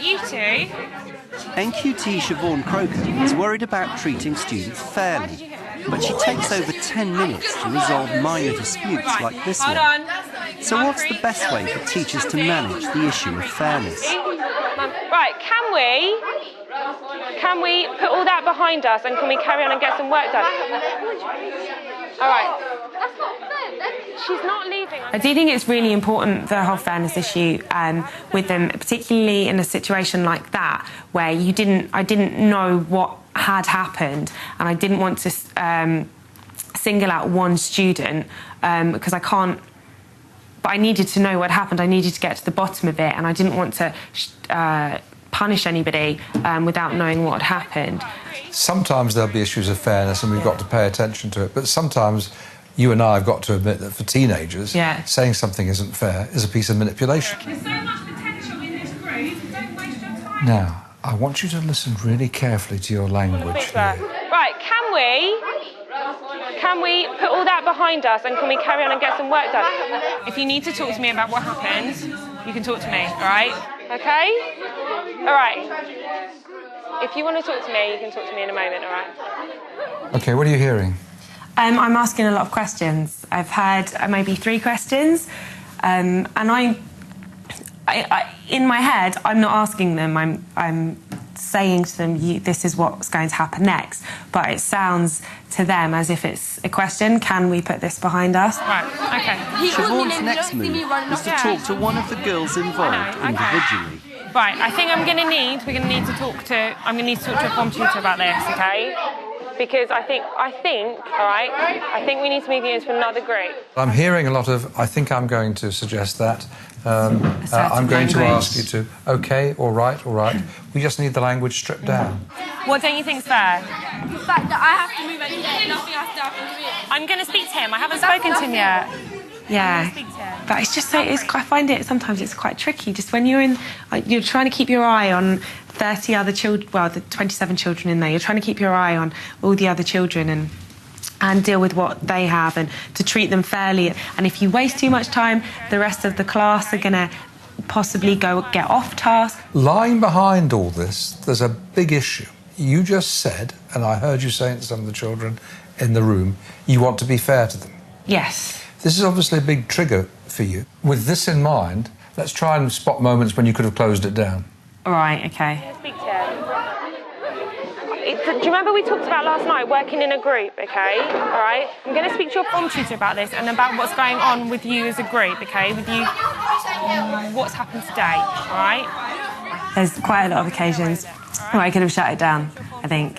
you two. NQT Siobhan Croker is worried about treating students fairly, but she takes over 10 minutes to resolve minor disputes like this one. So what's the best way for teachers to manage the issue of fairness? Right, can we put all that behind us and can we carry on and get some work done? All right. That's not fair. She's not leaving. I do think it's really important, the whole fairness issue with them, particularly in a situation like that where I didn't know what had happened and I didn't want to single out one student because I can't. But I needed to know what happened. I needed to get to the bottom of it, and I didn't want to punish anybody without knowing what had happened. Sometimes there'll be issues of fairness and we've got to pay attention to it, but sometimes you and I have got to admit that for teenagers, saying something isn't fair is a piece of manipulation. There's so much potential in this group, don't waste your time. Now, I want you to listen really carefully to your language here. Right, can we put all that behind us and can we carry on and get some work done? If you need to talk to me about what happened, you can talk to me, all right? Okay? All right. If you want to talk to me, you can talk to me in a moment, all right? OK, what are you hearing? I'm asking a lot of questions. I've had maybe 3 questions, and I in my head, I'm not asking them. I'm saying to them, this is what's going to happen next. But it sounds to them as if it's a question. Can we put this behind us? Right, OK. Siobhan's next move is to talk to one of the girls involved individually. Right, I think I'm going to need to talk to a form tutor about this, OK? Because I think, all right, I think we need to move you into another group. I'm hearing a lot of, I think I'm going to suggest that. I'm going to ask you to, OK, all right. We just need the language stripped down. What don't you think's fair? The fact that I have to move and nothing has to happen to me. I'm going to speak to him. I haven't spoken to him yet. Yeah, but it's just so, I find it sometimes it's quite tricky. Just when you're trying to keep your eye on 30 other children, well, the 27 children in there, you're trying to keep your eye on all the other children and deal with what they have and to treat them fairly. And if you waste too much time, the rest of the class are going to possibly get off task. Lying behind all this, there's a big issue. You just said, and I heard you saying to some of the children in the room, you want to be fair to them. Yes. This is obviously a big trigger for you. With this in mind, let's try and spot moments when you could have closed it down. All right, OK. Speak to him. Do you remember we talked about last night working in a group, OK? All right? I'm going to speak to your form tutor about this and about what's going on with you as a group, OK? With you, what's happened today, all right? There's quite a lot of occasions where I could have shut it down, I think.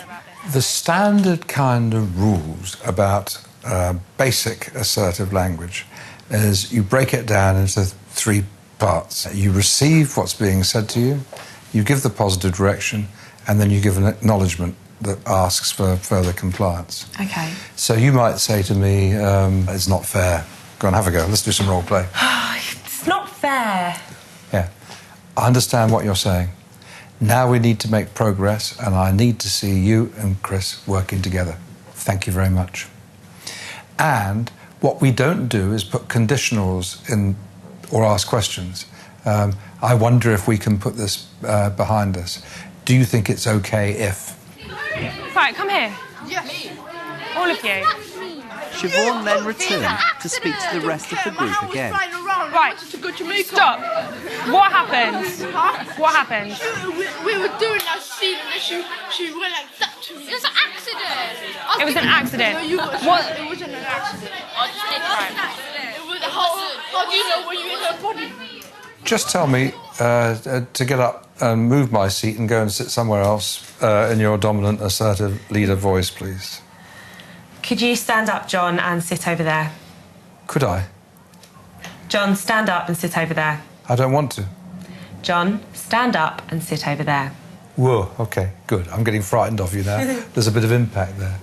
The standard kind of rules about basic assertive language is you break it down into 3 parts. You receive what's being said to you, you give the positive direction, and then you give an acknowledgement that asks for further compliance. OK. So you might say to me, it's not fair. Go and have a go. Let's do some role play. It's not fair. Yeah. I understand what you're saying. Now we need to make progress, and I need to see you and Chris working together. Thank you very much. And what we don't do is put conditionals in or ask questions. I wonder if we can put this behind us. Do you think it's OK if? Right, come here. Yes. All of you. Siobhan then returned to speak to the rest of the group again. Right, stop. What happened? What happened? We were doing that scene and she went like that to me. It was an accident. It was an accident. What? It wasn't an accident. It was how do you know when you hit her body? Just tell me to get up and move my seat and go and sit somewhere else in your dominant, assertive leader voice, please. Could you stand up, John, and sit over there? Could I? John, stand up and sit over there. I don't want to. John, stand up and sit over there. Whoa, OK, good. I'm getting frightened of you now. There's a bit of impact there.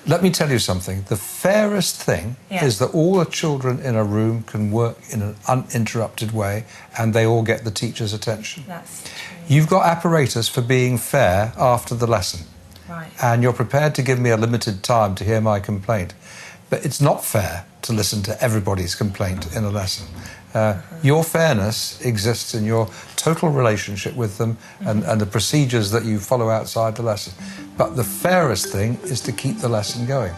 Let me tell you something. The fairest thing is that all the children in a room can work in an uninterrupted way and they all get the teacher's attention. That's true. You've got apparatus for being fair after the lesson. Right. And you're prepared to give me a limited time to hear my complaint. But it's not fair to listen to everybody's complaint in a lesson. Your fairness exists in your total relationship with them and the procedures that you follow outside the lesson. But the fairest thing is to keep the lesson going.